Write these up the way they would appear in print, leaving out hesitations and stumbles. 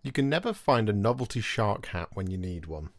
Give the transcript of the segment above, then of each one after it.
You can never find a novelty shark hat when you need one.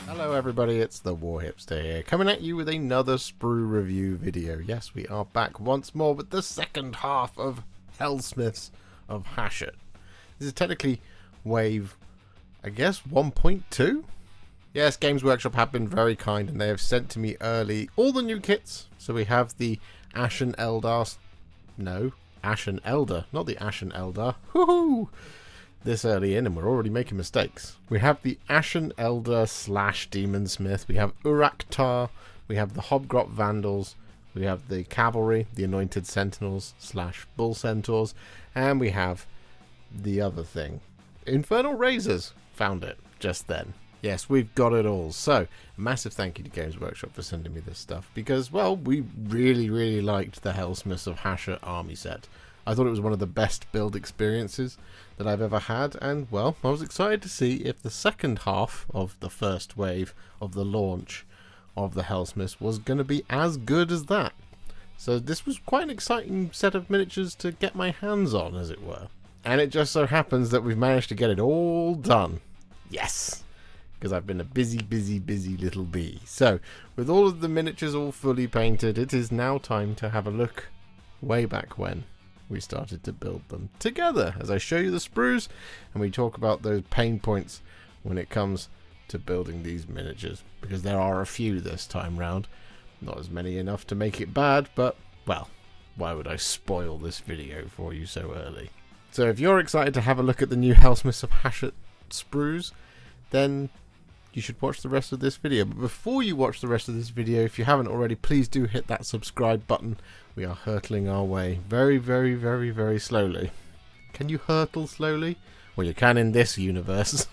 Hello everybody, it's the Warhipster here, coming at you with another Sprue review video. Yes, we are back once more with the second half of Helsmiths of Hashut. This is technically wave, I guess, 1.2? Yes, Games Workshop have been very kind and they have sent to me early all the new kits. So we have the Ashen Elder, Ashen Elder, not the Ashen Elder. Woohoo! This early in and we're already making mistakes. We have the Ashen Elder / Daemonsmith, we have Urak Taar, we have the Hobgrot Vandalz, we have the Cavalry, the Anointed Sentinels / Bull Centaurs, and we have the other thing. Infernal Razers. Found it just then. Yes, we've got it all. So, a massive thank you to Games Workshop for sending me this stuff because, well, we really liked the Helsmiths of Hashut army set. I thought it was one of the best build experiences that I've ever had, and well, I was excited to see if the second half of the first wave of the launch of the Helsmiths was going to be as good as that. So this was quite an exciting set of miniatures to get my hands on, as it were. And it just so happens that we've managed to get it all done. Yes! Because I've been a busy little bee. So, with all of the miniatures all fully painted, it is now time to have a look way back when we started to build them together, as I show you the sprues and we talk about those pain points when it comes to building these miniatures, because there are a few this time round. Not as many enough to make it bad, but well, why would I spoil this video for you so early? So if you're excited to have a look at the new Helsmiths of Hashut sprues, then you should watch the rest of this video. But before you watch the rest of this video, if you haven't already, please do hit that subscribe button. We are hurtling our way very slowly. Can you hurtle slowly? Well, you can in this universe.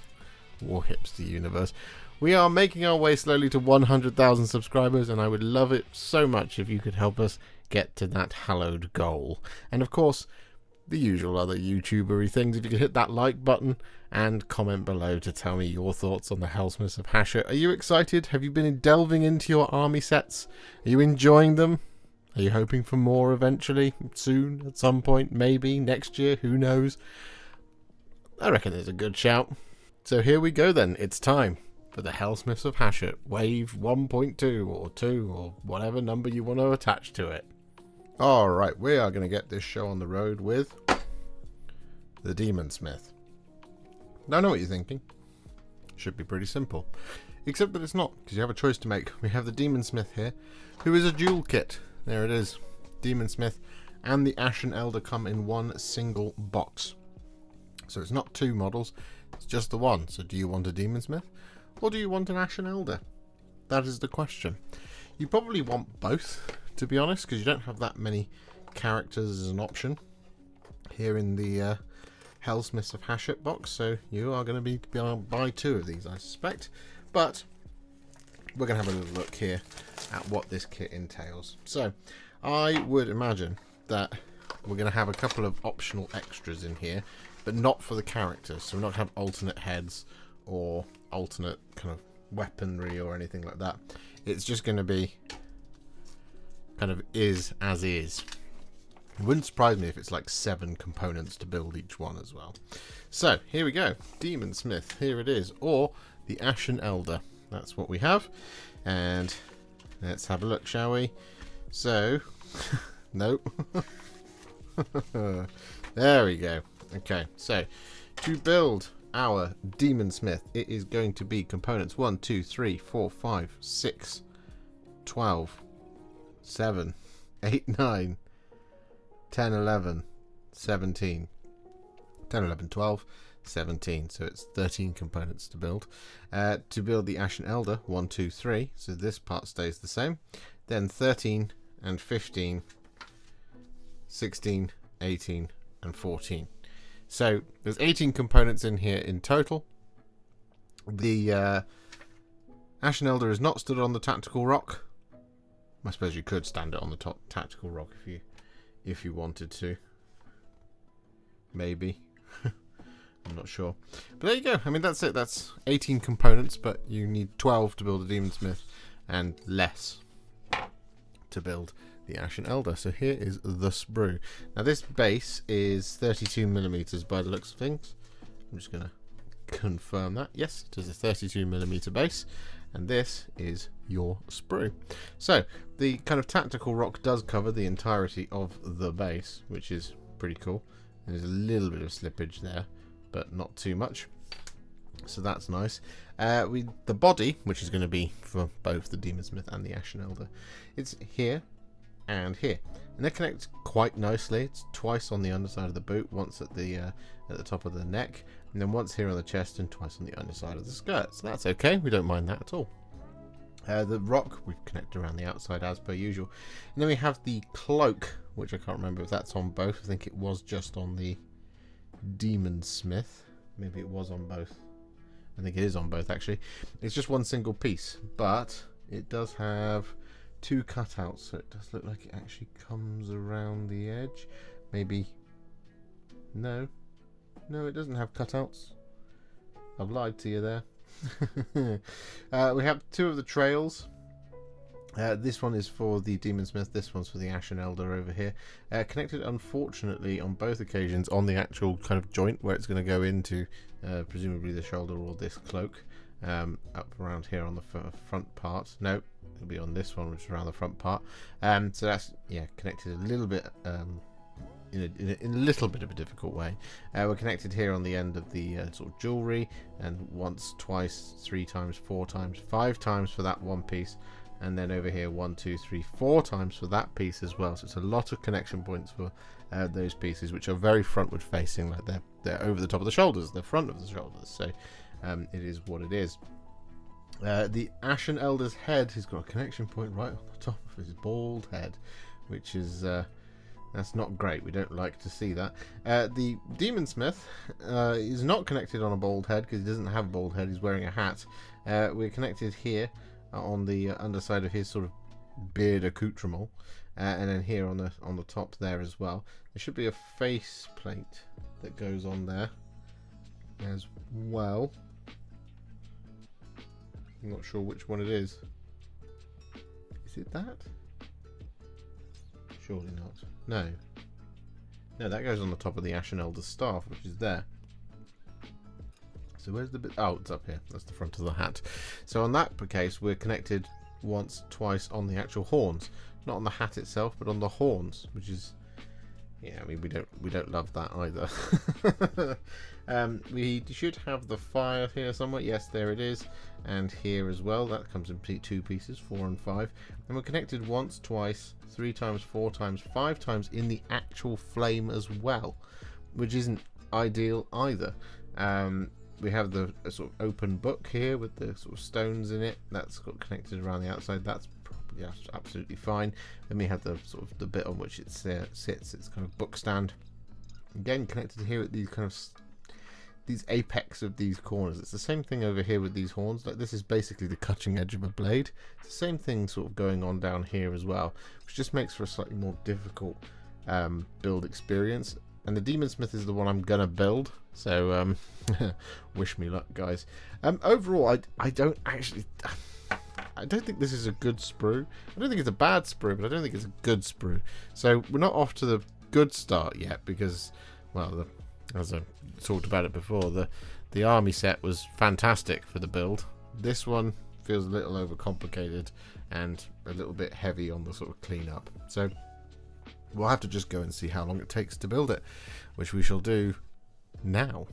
Warhipster universe. We are making our way slowly to 100,000 subscribers, and I would love it so much if you could help us get to that hallowed goal. And of course, the usual other YouTuber-y things. If you could hit that like button and comment below to tell me your thoughts on the Helsmiths of Hashut. Are you excited? Have you been delving into your army sets? Are you enjoying them? Are you hoping for more eventually? Soon? At some point? Maybe? Next year? Who knows? I reckon there's a good shout. So here we go then. It's time for the Helsmiths of Hashut. Wave 1.2 or 2 or whatever number you want to attach to it. Alright, we are going to get this show on the road with the Daemonsmith. Now I know what you're thinking. Should be pretty simple. Except that it's not, because you have a choice to make. We have the Daemonsmith here, who is a dual kit. There it is. Daemonsmith and the Ashen Elder come in one single box. So it's not two models, it's just the one. So do you want a Daemonsmith or do you want an Ashen Elder? That is the question. You probably want both, to be honest, because you don't have that many characters as an option here in the Helsmiths of Hashut box, so you are going to be able to buy two of these, I suspect. But we're going to have a little look here at what this kit entails. So I would imagine that we're going to have a couple of optional extras in here, but not for the characters. So we're not going to have alternate heads or alternate kind of weaponry or anything like that. It's just going to be kind of is as is. It wouldn't surprise me if it's like 7 components to build each one as well. So here we go, Daemonsmith, here it is, or the Ashen Elder. That's what we have, and let's have a look, shall we? So, nope. There we go. Okay, so to build our Daemonsmith, it is going to be components 1, 2, 3, 4, 5, 6, 12, 7, 8, 9, 10, 11, 17, 10, 11, 12, 17. So it's 13 components to build. To build the Ashen Elder, 1, 2, 3. So this part stays the same. Then 13 and 15, 16, 18, and 14. So there's 18 components in here in total. The Ashen Elder is not stood on the tactical rock. I suppose you could stand it on the top tactical rock if you wanted to. Maybe. I'm not sure. But there you go. I mean, that's it. That's 18 components, but you need 12 to build a Daemonsmith and less to build the Ashen Elder. So here is the sprue. Now this base is 32mm by the looks of things. I'm just going to confirm that. Yes, it is a 32mm base. And this is your sprue. So the kind of tactical rock does cover the entirety of the base, which is pretty cool. There's a little bit of slippage there, but not too much. So that's nice. The body, which is going to be for both the Daemonsmith and the Ashen Elder, it's here and here, and they connect quite nicely. It's twice on the underside of the boot, once at the top of the neck, and then once here on the chest and twice on the underside of the skirt. So that's okay. We don't mind that at all. The rock we've connected around the outside as per usual, and then we have the cloak, which I can't remember if that's on both. I think it was just on the Daemonsmith. Maybe it was on both. I think it is on both actually. It's just one single piece, but it does have two cutouts, so it does look like it actually comes around the edge. Maybe. No, it doesn't have cutouts. I've lied to you there. We have two of the trails. This one is for the Daemonsmith, this one's for the Ashen Elder over here. Connected, unfortunately, on both occasions on the actual kind of joint where it's going to go into presumably the shoulder or this cloak. Up around here on the front part. No, it'll be on this one, which is around the front part. So that's, yeah, connected a little bit in a little bit of a difficult way. We're connected here on the end of the sort of jewellery, and once, twice, 3 times, 4 times, 5 times for that one piece, and then over here 1, 2, 3, 4 times for that piece as well. So it's a lot of connection points for those pieces, which are very frontward facing, like they're over the top of the shoulders, they're front of the shoulders. So it is what it is. The Ashen Elder's head, he's got a connection point right on the top of his bald head, which is that's not great. We don't like to see that. The Daemonsmith is not connected on a bald head because he doesn't have a bald head. He's wearing a hat. We're connected here on the underside of his sort of beard accoutrement, and then here on the top there as well. There should be a face plate that goes on there as well. I'm not sure which one it is. Is it that? Surely not. No, that goes on the top of the Ashen Elder's staff, which is there. So where's the bit? Oh, it's up here. That's the front of the hat. So on that case, we're connected once, twice on the actual horns, not on the hat itself, but on the horns, which is, yeah, I mean, we don't love that either. We should have the fire here somewhere. Yes, there it is, and here as well. That comes in 2 pieces, 4 and 5, and we're connected once, twice, 3 times, 4 times, 5 times in the actual flame as well, which isn't ideal either. We have the sort of open book here with the sort of stones in it. That's got connected around the outside. That's probably absolutely fine. Then we have the sort of the bit on which it sits. It's kind of book stand. Again, connected here at these kind of these apex of these corners. It's the same thing over here with these horns. Like, this is basically the cutting edge of a blade. It's the same thing sort of going on down here as well, which just makes for a slightly more difficult build experience. And the Daemonsmith is the one I'm gonna build, so wish me luck, guys. Overall, I don't think this is a good sprue. I don't think it's a bad sprue, but I don't think it's a good sprue. So we're not off to the good start yet, because, well, as I talked about it before, the army set was fantastic for the build. This one feels a little overcomplicated and a little bit heavy on the sort of cleanup. So we'll have to just go and see how long it takes to build it, which we shall do now.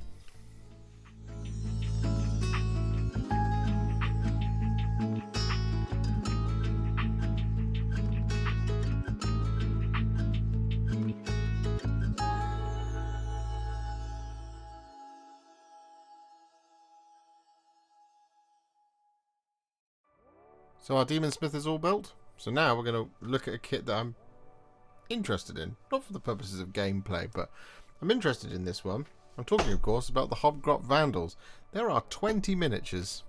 So our Daemonsmith is all built. So now we're going to look at a kit that I'm interested in. Not for the purposes of gameplay, but I'm interested in this one. I'm talking, of course, about the Hobgrot Vandalz. There are 20 miniatures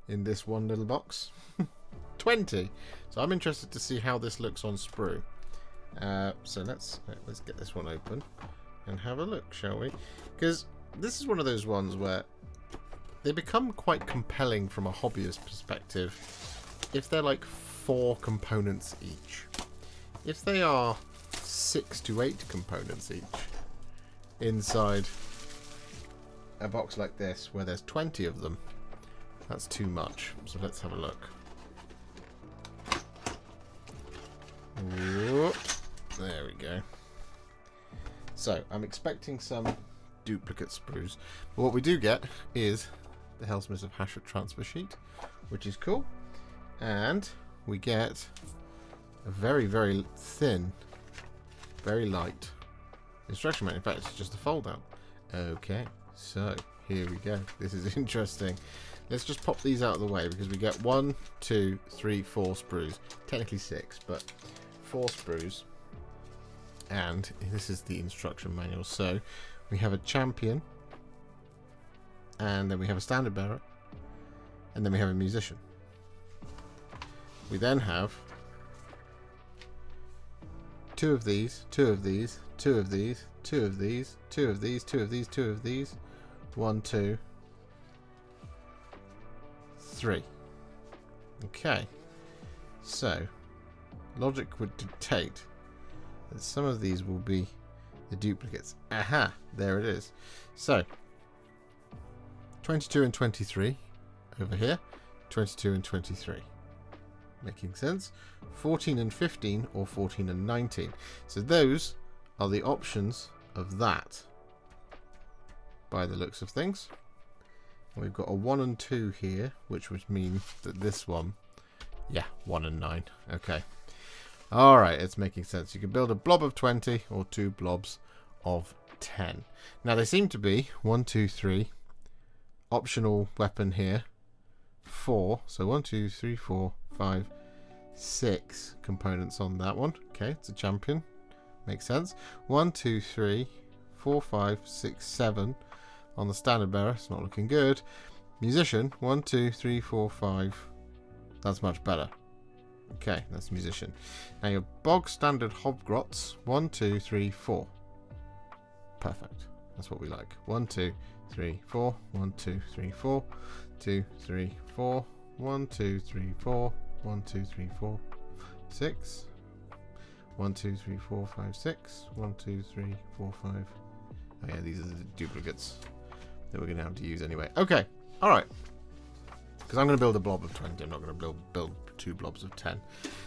in this one little box. 20! So I'm interested to see how this looks on sprue. So let's get this one open and have a look, shall we? Because this is one of those ones where they become quite compelling from a hobbyist perspective if they're like 4 components each. If they are 6 to 8 components each inside a box like this where there's 20 of them, that's too much. So let's have a look. Whoop. There we go. So I'm expecting some duplicate sprues, but what we do get is the Helsmiths of Hashut transfer sheet, which is cool, and we get a very, very thin, very light instruction manual. In fact, it's just a fold out. Okay, so here we go. This is interesting. Let's just pop these out of the way because we get 1, 2, 3, 4 sprues. Technically 6, but 4 sprues. And this is the instruction manual. So we have a champion, and then we have a standard bearer, and then we have a musician. We then have 2 of these, 2 of these, 2 of these, 2 of these, 2 of these, 2 of these, 2 of these, 1, 2, 3. Okay, so logic would dictate that some of these will be the duplicates. Aha, there it is. So 22 and 23 over here, 22 and 23. Making sense. 14 and 15 or 14 and 19. So those are the options of that by the looks of things. And we've got a 1 and 2 here, which would mean that this one, yeah, 1 and 9. Okay. Alright, it's making sense. You can build a blob of 20 or 2 blobs of 10. Now they seem to be 1, 2, 3. Optional weapon here. 4. So 1, 2, 3, 4, 5, 6 components on that one. Okay, it's a champion. Makes sense. 1, 2, 3, 4, 5, 6, 7 on the standard bearer. It's not looking good. Musician. 1, 2, 3, 4, 5. That's much better. Okay, that's musician. Now your bog standard Hobgrots. 1, 2, 3, 4. Perfect. That's what we like. 1, 2, 3, 4. 1, 2, 3, 4. 2, 3, 4. 1, 2, 3, 4. 1, 2, 3, 4. 6. 1, 2, 3, 4, 5, 6. 1, 2, 3, 4, 5. Oh yeah, these are the duplicates that we're going to have to use anyway. Okay, alright. Because I'm going to build a blob of 20. I'm not going to build 2 blobs of 10.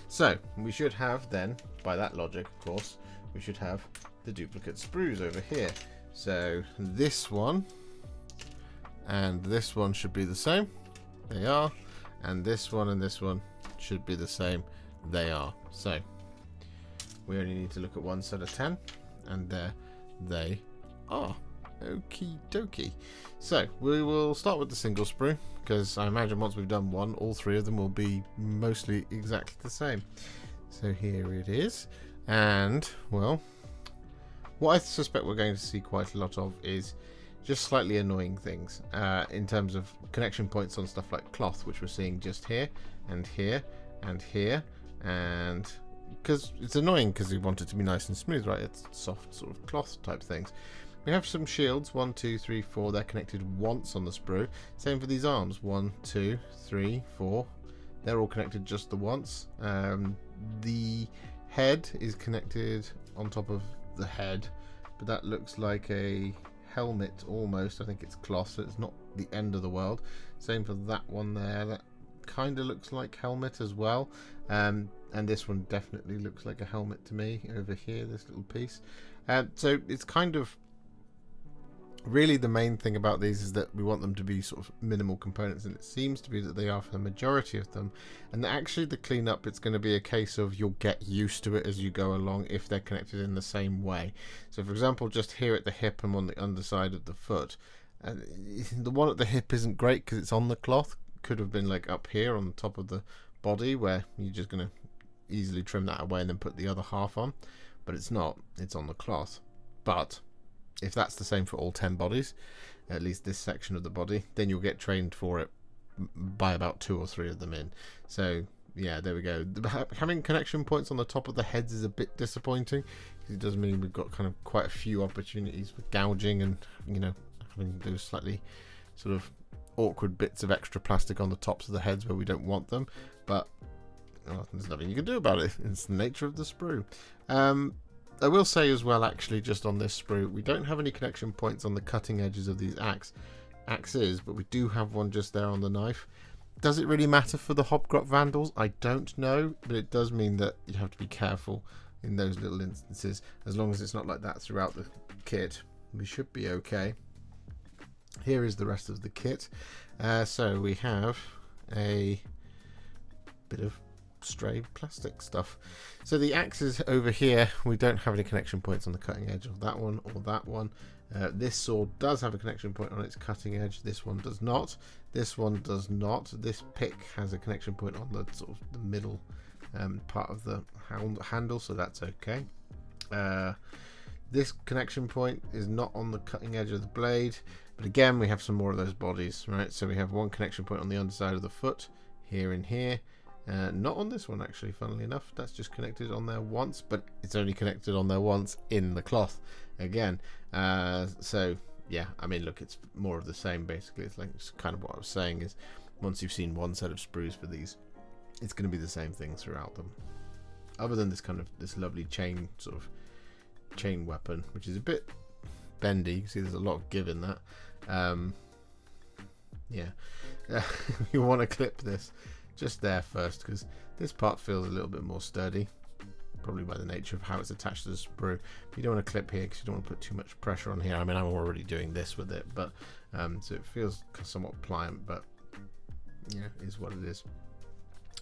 So, we should have then, by that logic, of course, we should have the duplicate sprues over here. So, this one and this one should be the same. They are. And this one should be the same. They are. So, we only need to look at one set of 10. And there they are. Okie dokie. So, we will start with the single sprue, because I imagine once we've done one, all 3 of them will be mostly exactly the same. So here it is. And, well, what I suspect we're going to see quite a lot of is just slightly annoying things in terms of connection points on stuff like cloth, which we're seeing just here and here and here. And because it's annoying because we want it to be nice and smooth, right? It's soft sort of cloth type things. We have some shields, 1, 2, 3, 4. They're connected once on the sprue. Same for these arms, 1, 2, 3, 4. They're all connected just the once. The head is connected on top of the head, but that looks like a helmet almost. I think it's cloth, so it's not the end of the world. Same for that one there. That kind of looks like helmet as well. And this one definitely looks like a helmet to me over here, this little piece. So it's kind of really the main thing about these is that we want them to be sort of minimal components, and it seems to be that they are for the majority of them. And actually the cleanup, it's going to be a case of you'll get used to it as you go along if they're connected in the same way. So for example, just here at the hip and on the underside of the foot, the one at the hip isn't great because it's on the cloth. Could have been like up here on the top of the body where you're just going to easily trim that away and then put the other half on, but it's not, it's on the cloth. But if that's the same for all 10 bodies, at least this section of the body, then you'll get trained for it by about 2 or 3 of them in. So yeah, there we go. Having connection points on the top of the heads is a bit disappointing, because it does mean we've got kind of quite a few opportunities for gouging and, you know, having those slightly sort of awkward bits of extra plastic on the tops of the heads where we don't want them. But well, there's nothing you can do about it. It's the nature of the sprue. I will say as well, actually, just on this sprue, we don't have any connection points on the cutting edges of these axes, but we do have one just there on the knife. Does it really matter for the Hobgrot Vandalz? I don't know, but it does mean that you have to be careful in those little instances. As long as it's not like that throughout the kit, we should be okay. Here is the rest of the kit. So we have a bit of stray plastic stuff. So the axes over here, we don't have any connection points on the cutting edge of that one or that one. This sword does have a connection point on its cutting edge. This one does not. This one does not. This pick has a connection point on the sort of the middle part of the handle, so that's okay. This connection point is not on the cutting edge of the blade, but again we have some more of those bodies, right? So we have one connection point on the underside of the foot, here and here. Not on this one, actually, funnily enough. That's just connected on there once, but it's only connected on there once in the cloth again. So yeah, I mean, look, it's more of the same basically. It's kind of what I was saying is, once you've seen one set of sprues for these, it's going to be the same thing throughout them, other than this lovely chain sort of chain weapon, which is a bit bendy. You can see there's a lot of give in that. Yeah, you want to clip this just there first, because this part feels a little bit more sturdy, probably by the nature of how it's attached to the sprue. But you don't want to clip here because you don't want to put too much pressure on here. I mean, I'm already doing this with it, but so it feels somewhat pliant, but yeah, it is what it is.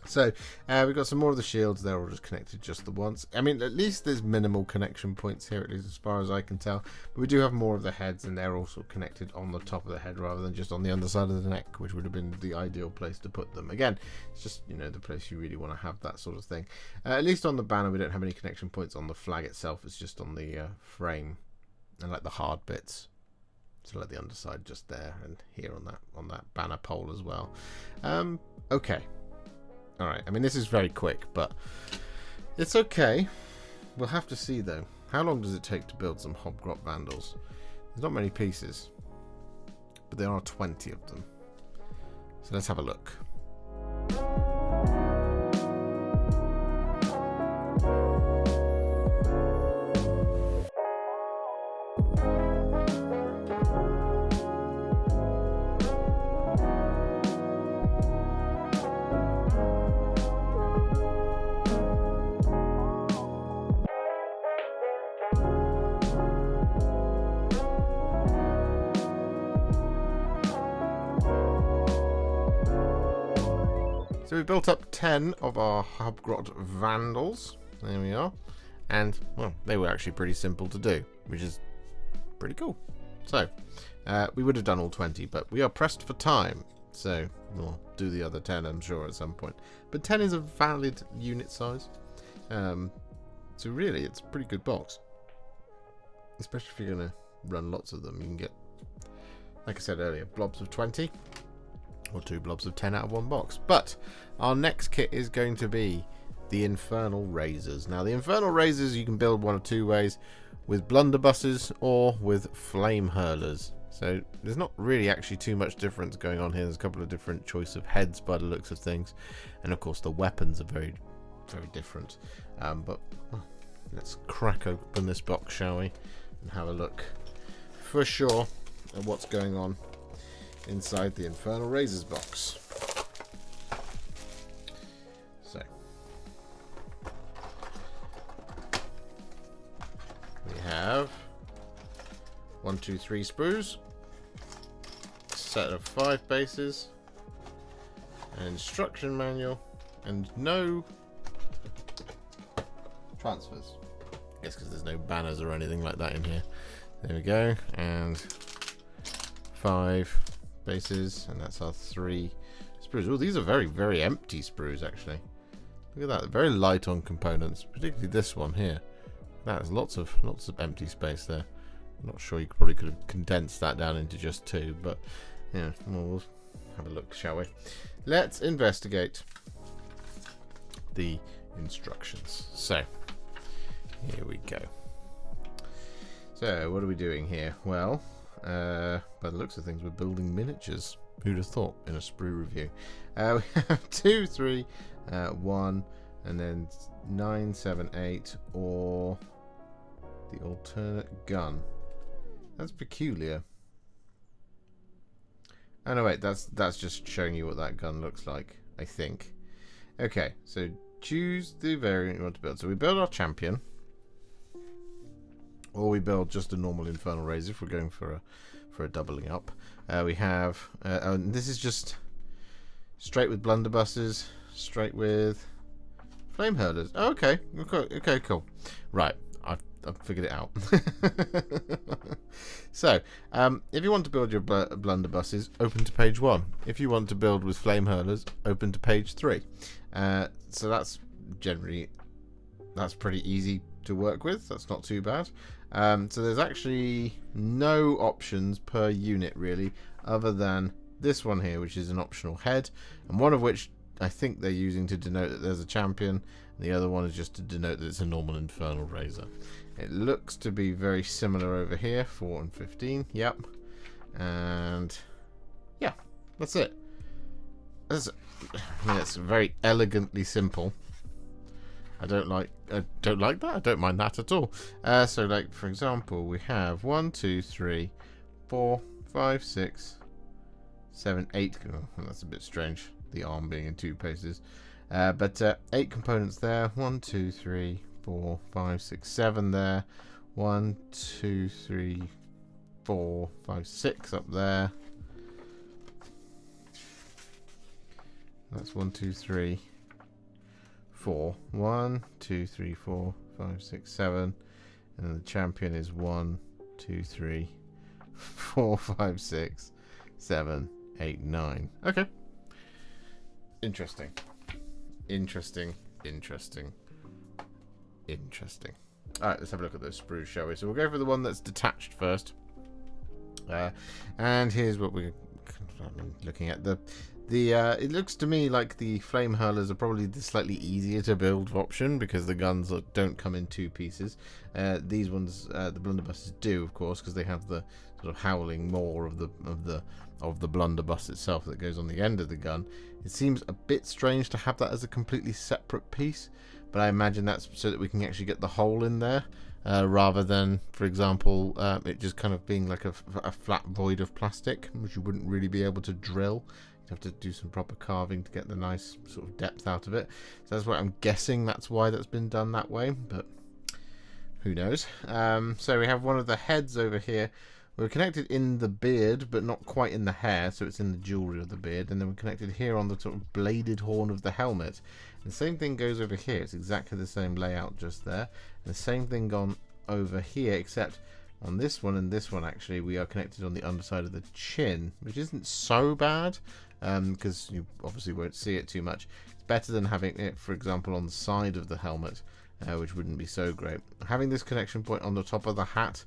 So we've got some more of the shields. They're all just connected just the once. I mean, at least there's minimal connection points here, at least as far as I can tell. But we do have more of the heads, and they're also connected on the top of the head rather than just on the underside of the neck, which would have been the ideal place to put them. Again, it's just, you know, the place you really want to have that sort of thing. At least on the banner, we don't have any connection points on the flag itself. It's just on the frame and like the hard bits. So like the underside just there, and here on that banner pole as well. Okay. Alright, I mean, this is very quick, but it's okay. We'll have to see, though. How long does it take to build some Hobgrot Vandalz? There's not many pieces, but there are 20 of them. So let's have a look. So we built up 10 of our Hobgrot Vandalz. There we are. And, well, they were actually pretty simple to do, which is pretty cool. So, we would have done all 20, but we are pressed for time. So, we'll do the other 10, I'm sure, at some point. But 10 is a valid unit size. So really, it's a pretty good box. Especially if you're going to run lots of them. You can get, like I said earlier, blobs of 20. Or 2 blobs of 10 out of one box. But our next kit is going to be the Infernal Razers. Now, the Infernal Razers you can build one of 2 ways, with blunderbusses or with flame hurlers. So there's not really actually too much difference going on here. There's a couple of different choice of heads by the looks of things, and of course the weapons are very, very different. But well, let's crack open this box, shall we, and have a look for sure at what's going on inside the Infernal Razers box. So we have 1, 2, 3 sprues, a set of 5 bases, an instruction manual, and no transfers. I guess because there's no banners or anything like that in here. There we go, and 5 bases, and that's our 3 sprues. Oh, these are very, very empty sprues, actually. Look at that, very light on components, particularly this one here. That has lots of empty space there. I'm not sure, you probably could have condensed that down into just 2, but yeah, well, we'll have a look, shall we? Let's investigate. the instructions. So, here we go. So, what are we doing here? Well, by the looks of things, we're building miniatures. Who'd have thought in a sprue review? We have 2, 3, 1, and then 9, 7, 8, or the alternate gun. That's peculiar. Oh no, wait, that's just showing you what that gun looks like, I think. Okay, so choose the variant you want to build. So we build our champion, or we build just a normal Infernal Razor if we're going for a doubling up. We have, and this is just straight with blunderbusses, straight with flame hurlers. Oh, okay, cool. Right, I've figured it out. So, if you want to build your blunderbusses, open to page 1. If you want to build with flame hurlers, open to page 3. So that's pretty easy to work with. That's not too bad. So there's actually no options per unit really, other than this one here, which is an optional head, and one of which I think they're using to denote that there's a champion, and the other one is just to denote that it's a normal Infernal Razor. It looks to be very similar over here, 4 and 15, yep. And yeah, that's it. It's very elegantly simple. I don't like that. I don't mind that at all. So, like for example, we have 1, 2, 3, 4, 5, 6, 7, 8. Oh, that's a bit strange. The arm being in 2 places. But 8 components there. 1, 2, 3, 4, 5, 6, 7 there. 1, 2, 3, 4, 5, 6 up there. That's 1, 2, 3, 4. 1, 2, 3, 4, 5, 6, 7. And then the champion is 1, 2, 3, 4, 5, 6, 7, 8, 9. Okay. Interesting. Alright, let's have a look at those sprues, shall we? So we'll go for the one that's detached first. And here's what we're looking at. It looks to me like the flame hurlers are probably the slightly easier to build option because the guns don't come in 2 pieces. These ones, the blunderbusses do, of course, because they have the sort of howling maw of the blunderbuss itself that goes on the end of the gun. It seems a bit strange to have that as a completely separate piece, but I imagine that's so that we can actually get the hole in there, rather than, for example, it just kind of being like a flat void of plastic, which you wouldn't really be able to drill. You'd have to do some proper carving to get the nice sort of depth out of it. So that's what I'm guessing. That's why that's been done that way, but who knows? So we have one of the heads over here. We're connected in the beard, but not quite in the hair, so it's in the jewellery of the beard. And then we're connected here on the sort of bladed horn of the helmet. And the same thing goes over here. It's exactly the same layout just there. And the same thing gone over here, except on this one and this one, actually, we are connected on the underside of the chin, which isn't so bad, because you obviously won't see it too much. It's better than having it, for example, on the side of the helmet, which wouldn't be so great. Having this connection point on the top of the hat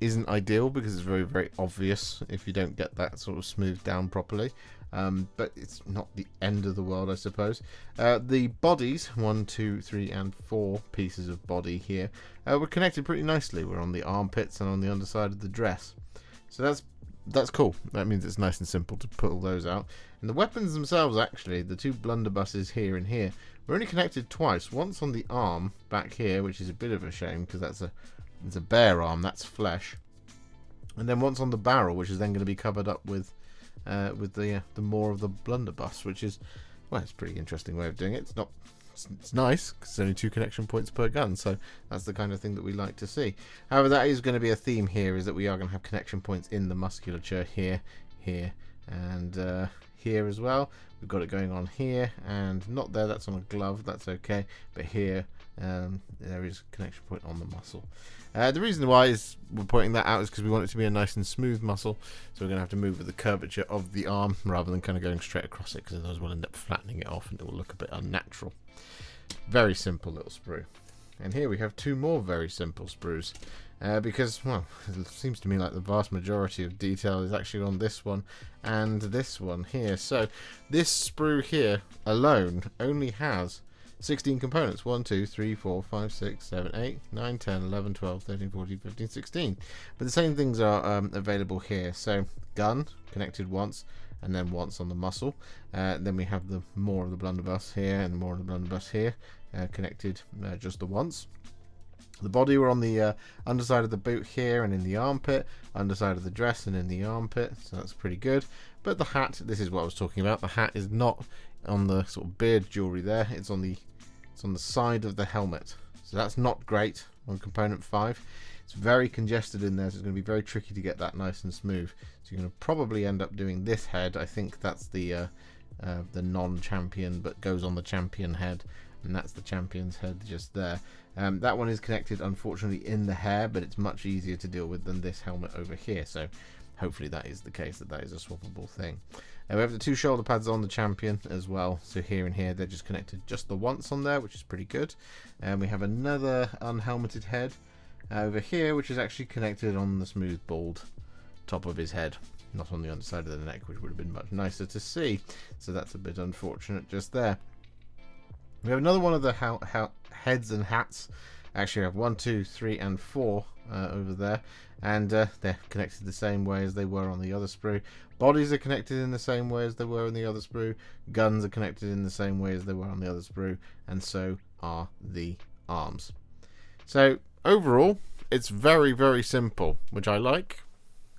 isn't ideal because it's very, very obvious if you don't get that sort of smoothed down properly, but it's not the end of the world, I suppose. The bodies, 1, 2, 3 and 4 pieces of body here, were connected pretty nicely. We're on the armpits and on the underside of the dress, so that's cool. That means it's nice and simple to pull those out. And the weapons themselves, actually, the 2 blunderbusses here and here, were only connected twice. Once on the arm back here, which is a bit of a shame because it's a bare arm, that's flesh, and then once on the barrel, which is then going to be covered up with the maw of the blunderbuss, which is, well, it's a pretty interesting way of doing it. It's nice because it's only 2 connection points per gun, so that's the kind of thing that we like to see. However, that is going to be a theme here, is that we are going to have connection points in the musculature here, and here as well. We've got it going on here, and not there, that's on a glove, that's okay, but here there is a connection point on the muscle. The reason why we're pointing that out is because we want it to be a nice and smooth muscle, so we're going to have to move with the curvature of the arm rather than kind of going straight across it, because otherwise we'll end up flattening it off and it will look a bit unnatural. Very simple little sprue. And here we have 2 more very simple sprues, because, well, it seems to me like the vast majority of detail is actually on this one and this one here. So this sprue here alone only has 16 components. 1, 2, 3, 4, 5, 6, 7, 8, 9, 10, 11, 12, 13, 14, 15, 16. But the same things are available here. So gun connected once, and then once on the muscle. Then we have more of the blunderbuss here and more of the blunderbuss here, connected just the once. The body were on the underside of the boot here and in the armpit, underside of the dress and in the armpit, so that's pretty good. But the hat, this is what I was talking about. The hat is not on the sort of beard jewelry there. It's on the side of the helmet, so that's not great on component 5. It's very congested in there, so it's going to be very tricky to get that nice and smooth. So you're going to probably end up doing this head. I think that's the non-champion, but goes on the champion head. And that's the champion's head just there. That one is connected, unfortunately, in the hair, but it's much easier to deal with than this helmet over here. So hopefully that is the case, that is a swappable thing. We have the 2 shoulder pads on the champion as well. So here and here, they're just connected just the once on there, which is pretty good. And we have another unhelmeted head over here, which is actually connected on the smooth bald top of his head, not on the underside of the neck, which would have been much nicer to see. So that's a bit unfortunate just there. We have another one of the heads and hats. Actually, we have 1, 2, 3, and 4 over there, and they're connected the same way as they were on the other sprue. Bodies are connected in the same way as they were on the other sprue. Guns are connected in the same way as they were on the other sprue, and so are the arms. So overall, it's very, very simple, which I like,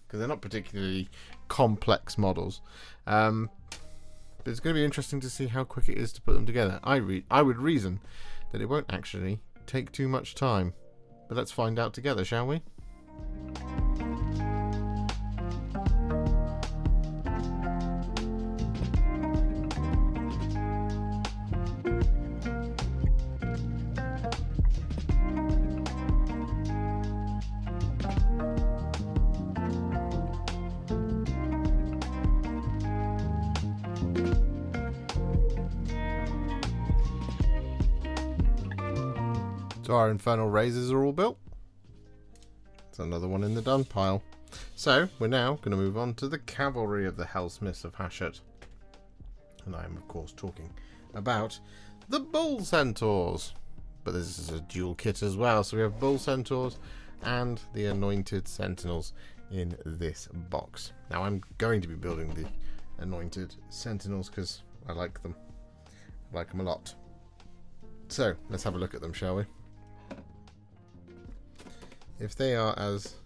because they're not particularly complex models. But it's going to be interesting to see how quick it is to put them together. I would reason that it won't actually take too much time. But let's find out together, shall we? So our Infernal Razers are all built. It's another one in the done pile. So we're now going to move on to the cavalry of the Helsmiths of Hashut. And I am of course talking about the Bull Centaurs. But this is a dual kit as well. So we have Bull Centaurs and the Anointed Sentinels in this box. Now I'm going to be building the Anointed Sentinels because I like them. I like them a lot. So let's have a look at them, shall we? If they are as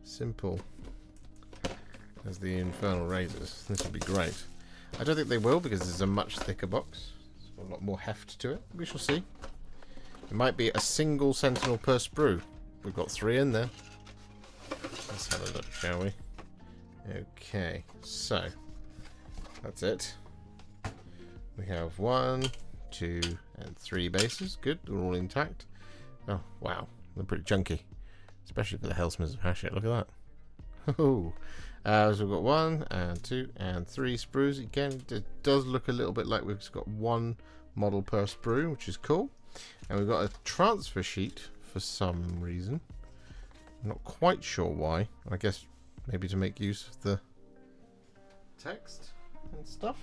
simple as the Infernal Razers, this would be great. I don't think they will, because this is a much thicker box. There's a lot more heft to it. We shall see. It might be a single Sentinel per sprue. We've got 3 in there. Let's have a look, shall we? Okay, so that's it. We have 1, 2, and 3 bases. Good, they're all intact. Oh, wow. They're pretty chunky, especially for the Helsmiths of Hashut. Look at that. Oh, so we've got 1 and 2 and 3 sprues. Again, it does look a little bit like we've got 1 model per sprue, which is cool. And we've got a transfer sheet for some reason. I'm not quite sure why. I guess maybe to make use of the text and stuff.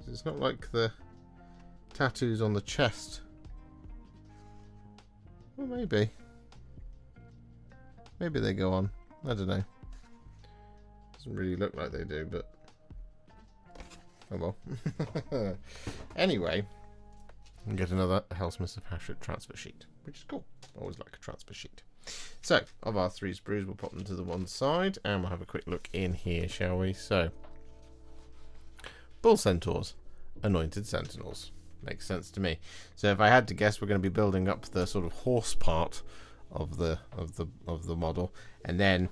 It's not like the tattoos on the chest. Well, maybe. Maybe they go on. I don't know. Doesn't really look like they do, but oh well. Anyway, we get another Helsmiths of Hashut transfer sheet, which is cool. Always like a transfer sheet. So, of our 3 sprues, we'll pop them to the one side, and we'll have a quick look in here, shall we? So, Bull Centaurs, Anointed Sentinels. Makes sense to me. So if I had to guess, we're going to be building up the sort of horse part of the model, and then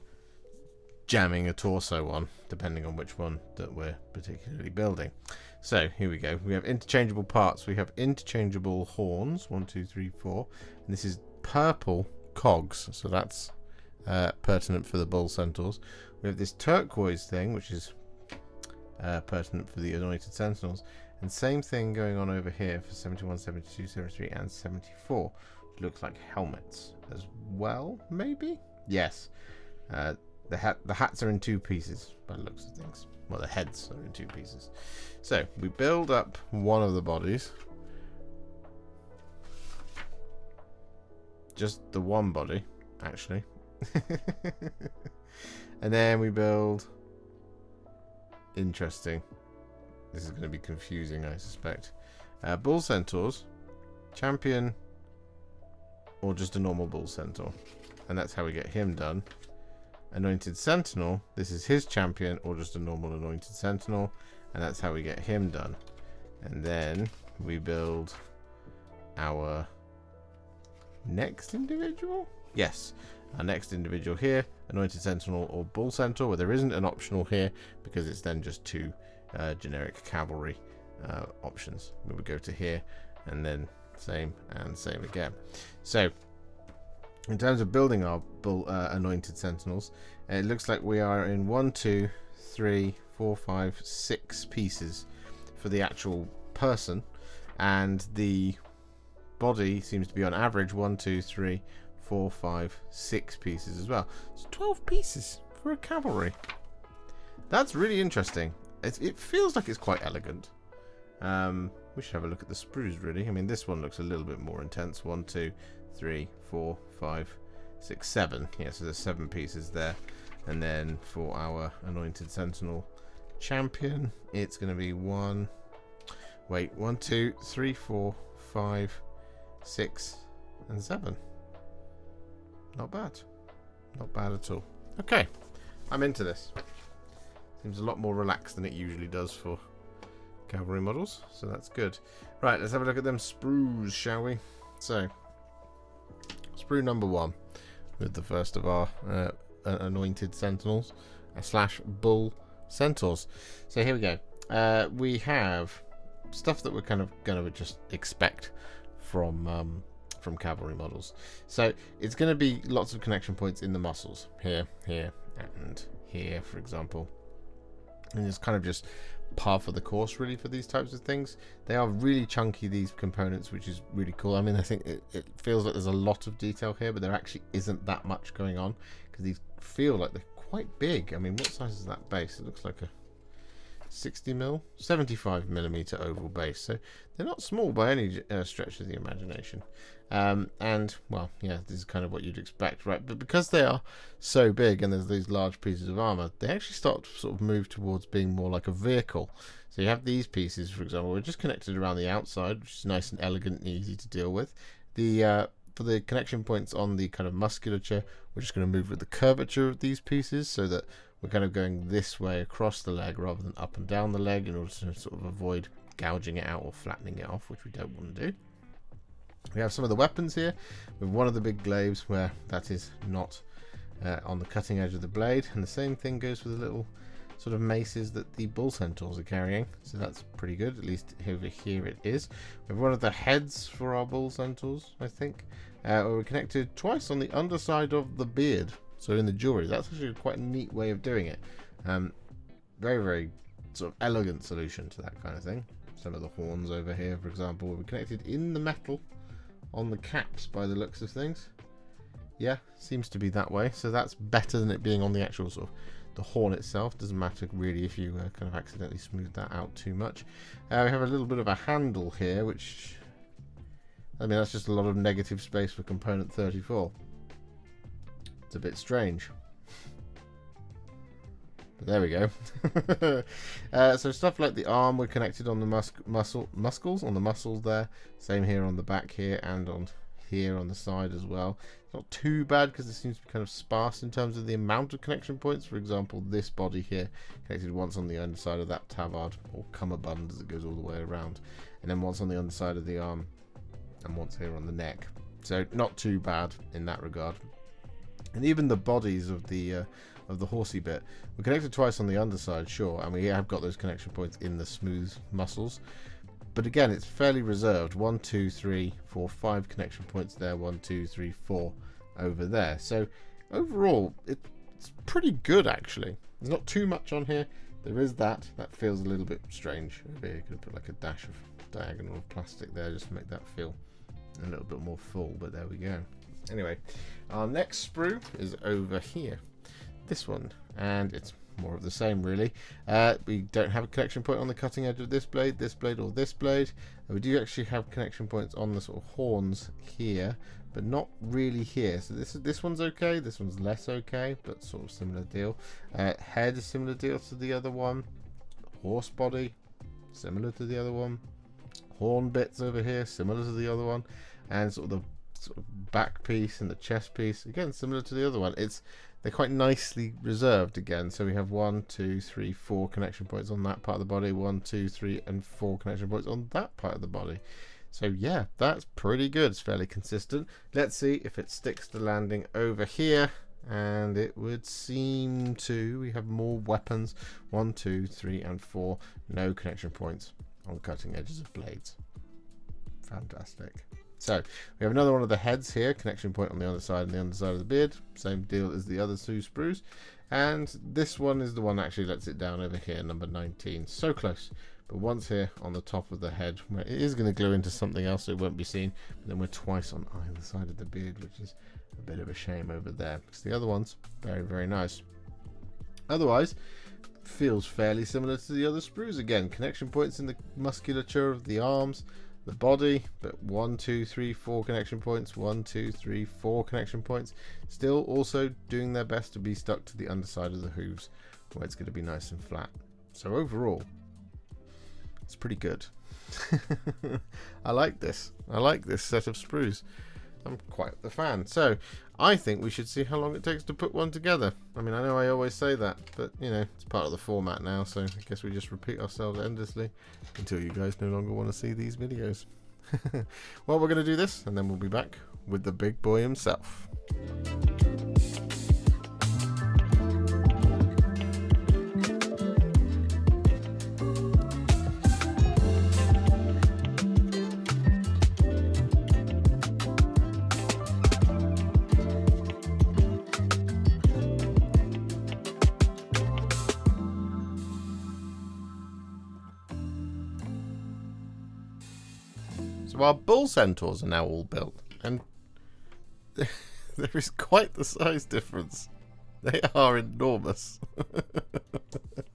jamming a torso on, depending on which one that we're particularly building. So here we go. We have interchangeable parts. We have interchangeable horns. 1, 2, 3, 4. And this is purple cogs. So that's pertinent for the Bull Centaurs. We have this turquoise thing, which is pertinent for the Anointed Sentinels. And same thing going on over here for 71, 72, 73, and 74. Looks like helmets as well, maybe? Yes. The hats are in 2 pieces by the looks of things. Well, the heads are in 2 pieces. So we build up one of the bodies. Just the one body, actually. And then we build... Interesting. This is going to be confusing, I suspect. Bull Centaurs. Champion. Or just a normal Bull Centaur. And that's how we get him done. Anointed Sentinel. This is his champion, or just a normal Anointed Sentinel. And that's how we get him done. And then we build our next individual? Yes. Our next individual here, Anointed Sentinel or Bull Centaur, where there isn't an optional here because it's then just 2 generic cavalry options. We would go to here and then same and same again. So in terms of building our Anointed Sentinels, it looks like we are in 1, 2, 3, 4, 5, 6 pieces for the actual person, and the body seems to be on average 1, 2, 3, 4, 5, 6 pieces as well. It's 12 pieces for a cavalry. That's really interesting. It feels like it's quite elegant. We should have a look at the sprues, really. I mean, this one looks a little bit more intense. 1, 2, 3, 4, 5, 6, 7. Yeah, so there's 7 pieces there. And then for our Anointed Sentinel champion, it's going to be 1, 2, 3, 4, 5, 6, and 7. Not bad. Not bad at all. Okay, I'm into this. Seems a lot more relaxed than it usually does for cavalry models, so that's good. Right, let's have a look at them sprues, shall we? So, sprue number 1 with the first of our Anointed Sentinels / Bull Centaurs. So here we go. We have stuff that we're kind of going to just expect from cavalry models. So it's going to be lots of connection points in the muscles here, here, and here, for example. And it's kind of just par for the course, really, for these types of things. They are really chunky, these components, which is really cool. I mean, I think it feels like there's a lot of detail here, but there actually isn't that much going on because these feel like they're quite big. I mean, what size is that base? It looks like a 60mm, 75mm oval base. So they're not small by any stretch of the imagination. And, well, yeah, this is kind of what you'd expect, right? But because they are so big and there's these large pieces of armor, they actually start to sort of move towards being more like a vehicle. So you have these pieces, for example, we're just connected around the outside, which is nice and elegant and easy to deal with. For the connection points on the kind of musculature, we're just going to move with the curvature of these pieces so that we're kind of going this way across the leg rather than up and down the leg in order to sort of avoid gouging it out or flattening it off, which we don't want to do. We have some of the weapons here with one of the big glaives where that is not on the cutting edge of the blade, and the same thing goes for the little sort of maces that the Bull Centaurs are carrying, so that's pretty good. At least over here it is. We have one of the heads for our Bull Centaurs, I think. We're connected twice on the underside of the beard, so in the jewelry. That's actually quite a neat way of doing it. Very, very sort of elegant solution to that kind of thing. Some of the horns over here, for example, will be connected in the metal on the caps by the looks of things. Yeah, seems to be that way, so that's better than it being on the actual sort of the horn itself. Doesn't matter really if you kind of accidentally smooth that out too much. We have a little bit of a handle here, which, I mean, that's just a lot of negative space for component 34. It's a bit strange. But there we go. So stuff like the arm, we're connected on the muscles, on the muscles there. Same here on the back here and on here on the side as well. It's not too bad because it seems to be kind of sparse in terms of the amount of connection points. For example, this body here connected once on the underside of that tabard or cummerbund as it goes all the way around, and then once on the underside of the arm and once here on the neck. So not too bad in that regard. And even the bodies of the horsey bit, we're connected twice on the underside, sure, and we have got those connection points in the smooth muscles. But again, it's fairly reserved. 1, 2, 3, 4, 5 connection points there. 1, 2, 3, 4 over there. So overall, it's pretty good actually. There's not too much on here. There is that. That feels a little bit strange. Maybe you could put like a dash of diagonal of plastic there just to make that feel a little bit more full. But there we go. Anyway, our next sprue is over here. this one, and it's more of the same really. We don't have a connection point on the cutting edge of this blade, or this blade. We do actually have connection points on the sort of horns here, but not really here. So this one's okay, this one's less okay, but sort of similar deal. Head is similar deal to the other one. Horse body, similar to the other one. Horn bits over here, similar to the other one. And sort of the back piece and the chest piece, again similar to the other one. They're quite nicely reserved again. So we have 1, 2, 3, 4 connection points on that part of the body, 1, 2, 3, and 4 connection points on that part of the body. So yeah, that's pretty good. It's fairly consistent. Let's see if it sticks to landing over here, and it would seem to. We have more weapons, 1, 2, 3, and 4. No connection points on cutting edges of blades. Fantastic. So we have another one of the heads here, connection point on the underside and the underside of the beard. Same deal as the other two sprues. And this one is the one that actually lets it down over here, number 19. So close. But once here on the top of the head, where it is going to glue into something else so it won't be seen. But then we're twice on either side of the beard, which is a bit of a shame over there. Because the other one's very, very nice. Otherwise, feels fairly similar to the other sprues. Again, connection points in the musculature of the arms, the body, but 1, 2, 3, 4 connection points, 1, 2, 3, 4 connection points. Still also doing their best to be stuck to the underside of the hooves, where it's going to be nice and flat. So overall, it's pretty good. I like this. I like this set of sprues. I'm quite the fan. So I think we should see how long it takes to put one together. I mean, I know I always say that, but you know, it's part of the format now, so I guess we just repeat ourselves endlessly until you guys no longer want to see these videos. Well, we're going to do this, and then we'll be back with the big boy himself. So our bull centaurs are now all built, and there is quite the size difference. They are enormous. But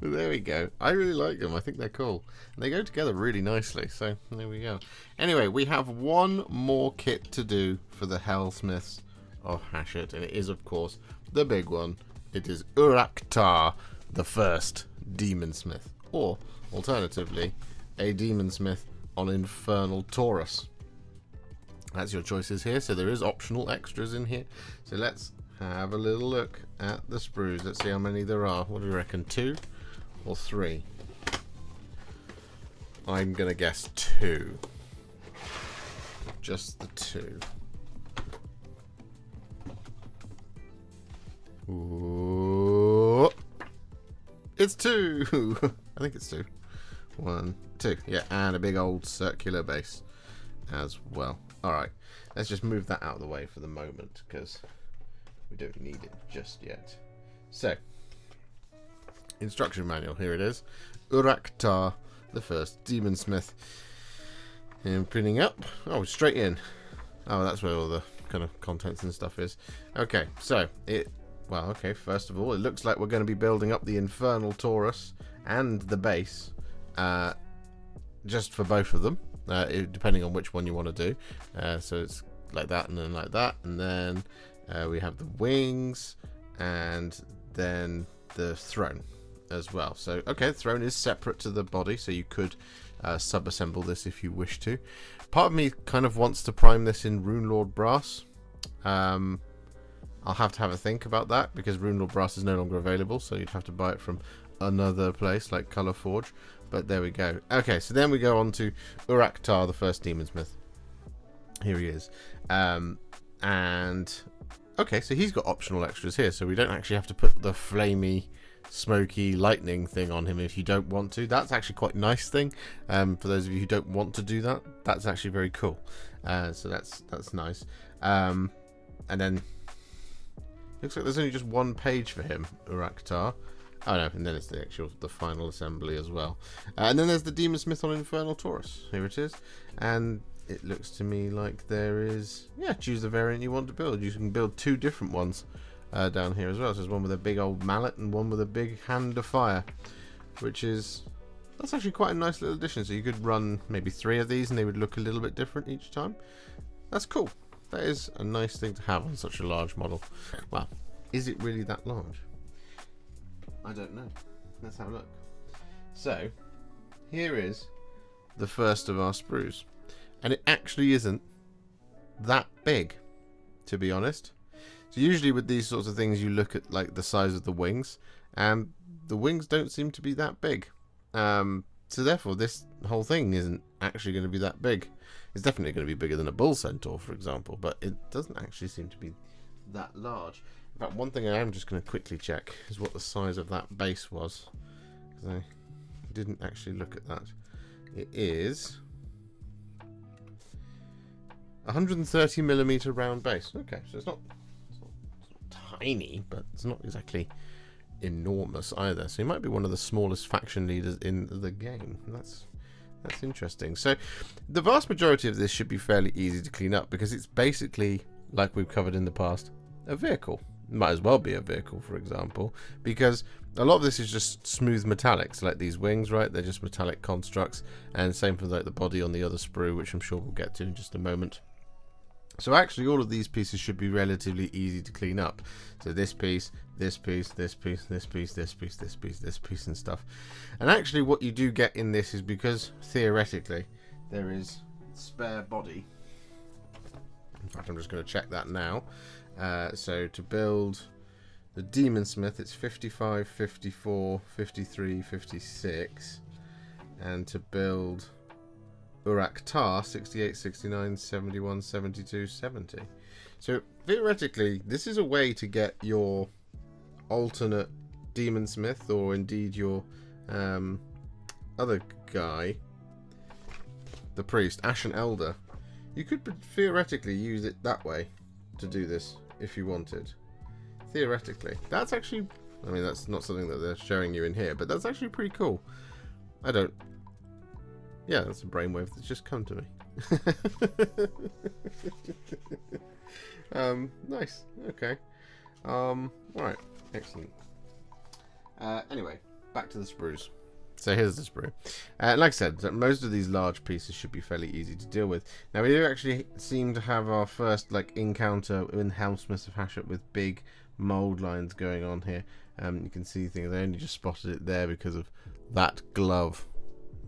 there we go. I really like them. I think they're cool. And they go together really nicely, so there we go. Anyway, we have one more kit to do for the Helsmiths of Hashut, and it is, of course, the big one. It is Urak Taar the First Daemonsmith, or alternatively, a Daemonsmith on Infernal Taurus. That's your choices here. So there is optional extras in here. So let's have a little look at the sprues. Let's see how many there are. What do you reckon? 2 or 3? I'm gonna guess 2. Just the 2. Ooh. It's 2. I think it's 2. 1, 2, yeah, and a big old circular base as well. Alright, let's just move that out of the way for the moment, because we don't need it just yet. So, instruction manual, here it is. Urak Taar the First Daemonsmith. And pinning up. Oh, straight in. Oh, that's where all the kind of contents and stuff is. Okay, so, well, okay, first of all, it looks like we're going to be building up the Infernal Taurus and the base. Just for both of them, depending on which one you want to do. So it's like that and then like that, and then we have the wings and then the throne as well. So okay, the throne is separate to the body, so you could sub-assemble this if you wish to. Part of me kind of wants to prime this in Runelord brass. I'll have to have a think about that, because Runelord brass is no longer available, so you'd have to buy it from another place like Colour Forge. But there we go. Okay, so then we go on to Urak Taar the First Daemonsmith. Here he is. And okay, so he's got optional extras here, so we don't actually have to put the flamey, smoky lightning thing on him if you don't want to. That's actually quite a nice thing. For those of you who don't want to do that, that's actually very cool. So that's nice. And then looks like there's only just one page for him, Urak Taar. Oh no, and then it's the final assembly as well. And then there's the Daemonsmith on Infernal Taurus. Here it is. And it looks to me like there is, yeah, choose the variant you want to build. You can build 2 different ones down here as well. So there's one with a big old mallet and one with a big hand of fire, which is, that's actually quite a nice little addition. So you could run maybe 3 of these and they would look a little bit different each time. That's cool. That is a nice thing to have on such a large model. Well, is it really that large? I don't know. Let's have a look. So here is the first of our sprues, and it actually isn't that big, to be honest. So usually with these sorts of things you look at like the size of the wings, and the wings don't seem to be that big. So therefore this whole thing isn't actually going to be that big. It's definitely going to be bigger than a bull centaur, for example, but it doesn't actually seem to be that large. In fact, one thing I am just going to quickly check is what the size of that base was, because I didn't actually look at that. It is 130mm round base. Okay, so it's not tiny, but it's not exactly enormous either. So he might be one of the smallest faction leaders in the game. That's interesting. So the vast majority of this should be fairly easy to clean up, because it's basically, like we've covered in the past, a vehicle. Might as well be a vehicle, for example, because a lot of this is just smooth metallics, like these wings, right? They're just metallic constructs, and same for like the body on the other sprue, which I'm sure we'll get to in just a moment. So actually all of these pieces should be relatively easy to clean up. So this piece, this piece, this piece, this piece, this piece, this piece, this piece and stuff. And actually what you do get in this is, because theoretically there is spare body. In fact, I'm just going to check that now. So to build the Daemonsmith, it's 55, 54, 53, 56. And to build Urak Taar, 68, 69, 71, 72, 70. So theoretically, this is a way to get your alternate Daemonsmith, or indeed your other guy, the priest, Ashen Elder. You could theoretically use it that way to do this if you wanted. Theoretically. That's actually, I mean, that's not something that they're showing you in here, but that's actually pretty cool. Yeah, that's a brainwave that's just come to me. Nice. Okay. Alright. Excellent. Anyway, back to the sprues. So here's the sprue. Like I said, most of these large pieces should be fairly easy to deal with. Now we do actually seem to have our first encounter in Helsmiths of Hashut with big mold lines going on here. You can see things. I only just spotted it there because of that glove.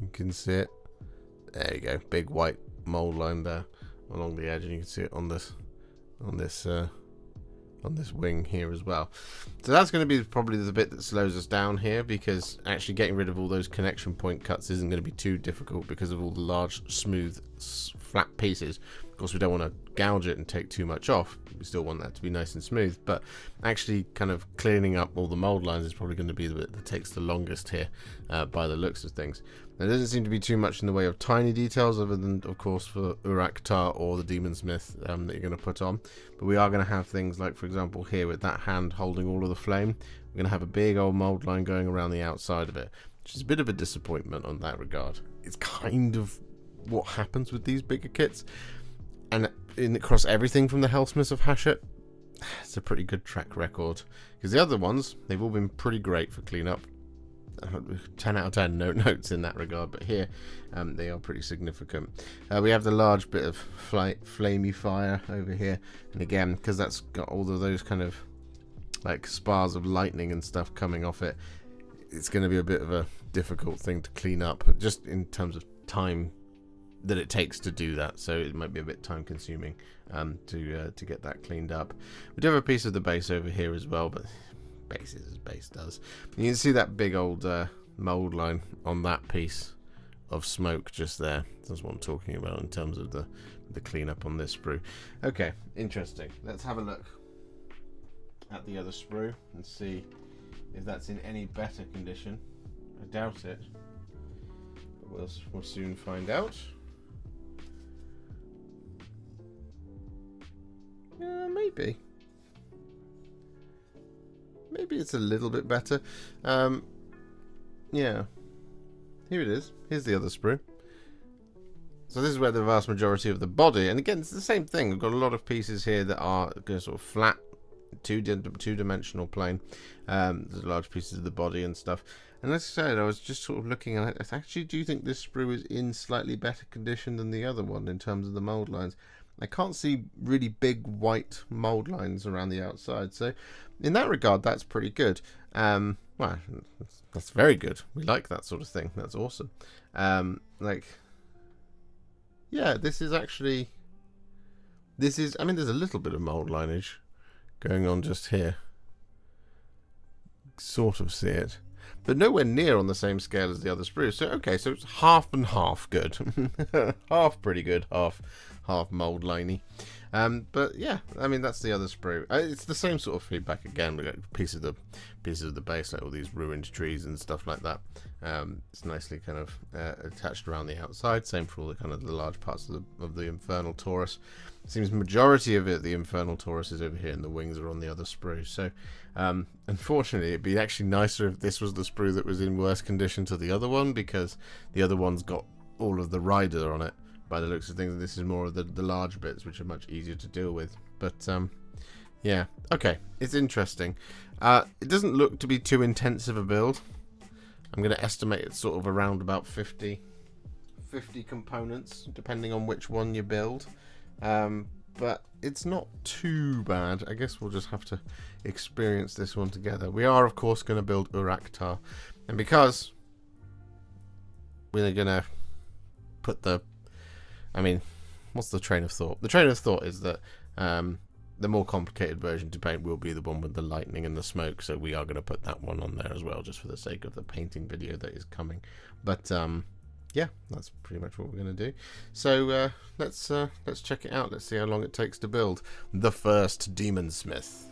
You can see it. There you go, big white mold line there along the edge, and you can see it on this wing here as well. So that's going to be probably the bit that slows us down here, because actually getting rid of all those connection point cuts isn't going to be too difficult because of all the large, smooth, flat pieces. Of course, we don't want to gouge it and take too much off. We still want that to be nice and smooth, but actually kind of cleaning up all the mold lines is probably going to be the bit that takes the longest here by the looks of things. There doesn't seem to be too much in the way of tiny details, other than, of course, for Urak Taar or the Daemonsmith that you're going to put on. But we are going to have things like, for example, here with that hand holding all of the flame, we're going to have a big old mold line going around the outside of it, which is a bit of a disappointment on that regard. It's kind of what happens with these bigger kits. And across everything from the Helsmiths of Hashut, it's a pretty good track record. Because the other ones, they've all been pretty great for cleanup. 10 out of 10 no notes in that regard, but here they are pretty significant. We have the large bit of flamey fire over here, and again, because that's got all of those kind of like spars of lightning and stuff coming off it, it's going to be a bit of a difficult thing to clean up, just in terms of time that it takes to do that. So it might be a bit time consuming to get that cleaned up. We do have a piece of the base over here as well, but base is as base does. You can see that big old mold line on that piece of smoke just there. That's what I'm talking about in terms of the cleanup on this sprue. Okay, interesting. Let's have a look at the other sprue and see if that's in any better condition. I doubt it, but we'll soon find out. Maybe. Maybe it's a little bit better. Yeah. Here it is. Here's the other sprue. So this is where the vast majority of the body, and again, it's the same thing. We've got a lot of pieces here that are sort of flat two-dimensional plane. There's large pieces of the body and stuff. And as I said, I was just sort of looking at it. I actually do think this sprue is in slightly better condition than the other one in terms of the mould lines. I can't see really big white mould lines around the outside. So in that regard, that's pretty good. Well, that's very good. We like that sort of thing. That's awesome. Yeah, this is, I mean, there's a little bit of mould lineage going on just here. Sort of see it. But nowhere near on the same scale as the other sprues. So, okay, so it's half and half good. Half pretty good, half mould liney. But yeah, I mean, that's the other sprue. It's the same sort of feedback again. We got pieces of the base, like all these ruined trees and stuff like that. It's nicely kind of attached around the outside. Same for all the kind of the large parts of the Infernal Taurus. It seems majority of it, the Infernal Taurus, is over here, and the wings are on the other sprue. So, unfortunately, it'd be actually nicer if this was the sprue that was in worse condition to the other one, because the other one's got all of the rider on it. By the looks of things, this is more of the large bits, which are much easier to deal with. But yeah, okay, it's interesting. It doesn't look to be too intensive a build. I'm going to estimate it's sort of around about 50 components, depending on which one you build. But it's not too bad. I guess we'll just have to experience this one together. We are, of course, going to build Urak Taar, and because we're going to put the... I mean, what's the train of thought? The train of thought is that the more complicated version to paint will be the one with the lightning and the smoke, so we are going to put that one on there as well, just for the sake of the painting video that is coming. But yeah, that's pretty much what we're going to do. So let's check it out. Let's see how long it takes to build the first Daemonsmith.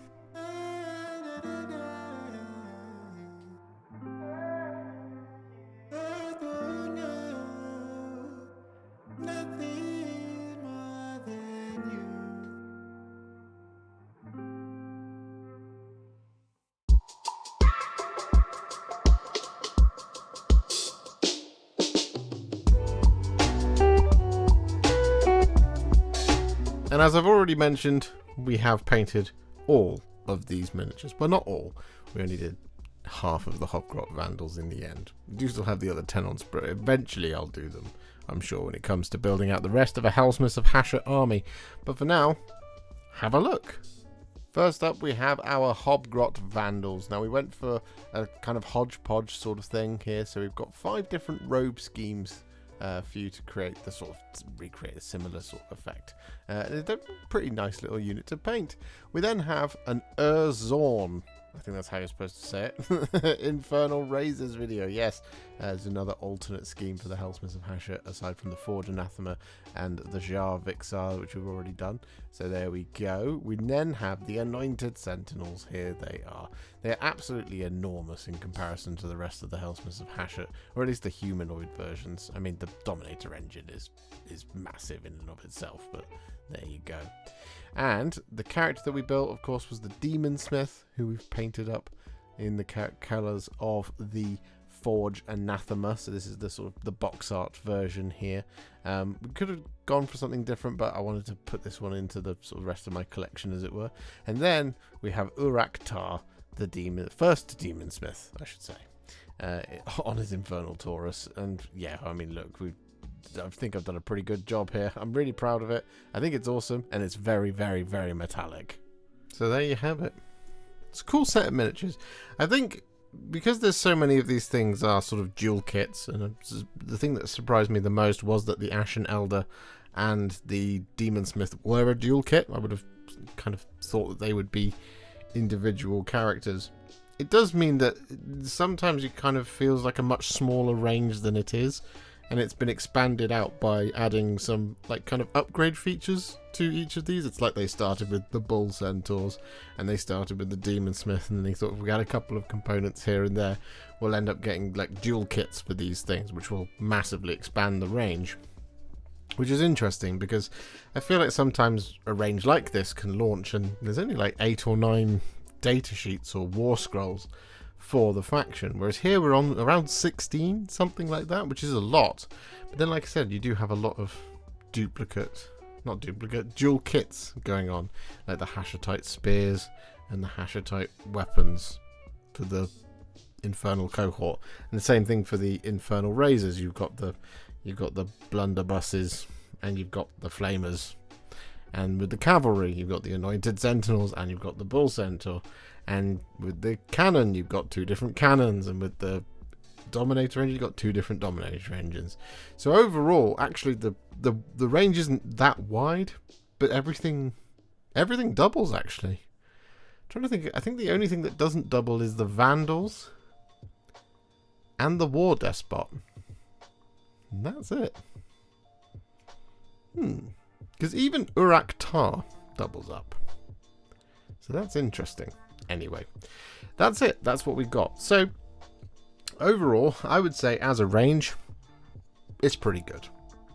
And as I've already mentioned, we have painted all of these miniatures. Well, not all. We only did half of the Hobgrot Vandalz in the end. We do still have the other 10 on sprue. Eventually I'll do them, I'm sure, when it comes to building out the rest of a Helsmiths of Hashut army. But for now, have a look. First up, we have our Hobgrot Vandalz. Now, we went for a kind of hodgepodge sort of thing here. So we've got 5 different robe schemes for you to create the sort of recreate a similar sort of effect. It's a pretty nice little unit to paint. We then have an Zorn. I think that's how you're supposed to say it. Infernal Razers video. Yes, there's another alternate scheme for the Helsmiths of Hashut, aside from the Forge Anathema and the Jar Vixar, which we've already done. So there we go. We then have the Anointed Sentinels. Here they are. They're absolutely enormous in comparison to the rest of the Helsmiths of Hashut, or at least the humanoid versions. I mean, the Dominator engine is massive in and of itself, but there you go. And the character that we built, of course, was the Daemonsmith, who we've painted up in the colours of the Forge Anathema. So this is the sort of the box art version here. We could have gone for something different, but I wanted to put this one into the sort of rest of my collection, as it were. And then we have Urak Taar, the first Daemonsmith, I should say, on his Infernal Taurus. And yeah, I mean, look, I think I've done a pretty good job here. I'm really proud of it. I think it's awesome, and it's very, very, very metallic. So there you have it. It's a cool set of miniatures. I think because there's so many of these things are sort of dual kits, and the thing that surprised me the most was that the Ashen Elder and the Daemonsmith were a dual kit. I would have kind of thought that they would be individual characters. It does mean that sometimes it kind of feels like a much smaller range than it is. And it's been expanded out by adding some like kind of upgrade features to each of these. It's like they started with the Bull Centaurs and they started with the Daemonsmith, and then they thought if we add a couple of components here and there, we'll end up getting like dual kits for these things, which will massively expand the range. Which is interesting because I feel like sometimes a range like this can launch and there's only like 8 or 9 data sheets or war scrolls for the faction, whereas here we're on around 16, something like that, which is a lot. But then, like I said, you do have a lot of duplicate not duplicate, dual kits going on, like the Hashutite spears and the Hashutite weapons for the Infernal cohort, and the same thing for the Infernal Razers. You've got the blunderbusses and you've got the flamers, and with the cavalry you've got the Anointed Sentinels and you've got the Bull Centaur, and with the cannon you've got 2 different cannons, and with the Dominator engine you've got 2 different Dominator engines. So overall, actually the range isn't that wide, but everything doubles actually. I'm trying to think, I think the only thing that doesn't double is the Vandals and the War Despot. And that's it. Because even Urak Taar doubles up. So that's interesting. Anyway, that's it. That's what we got. So overall, I would say as a range, it's pretty good.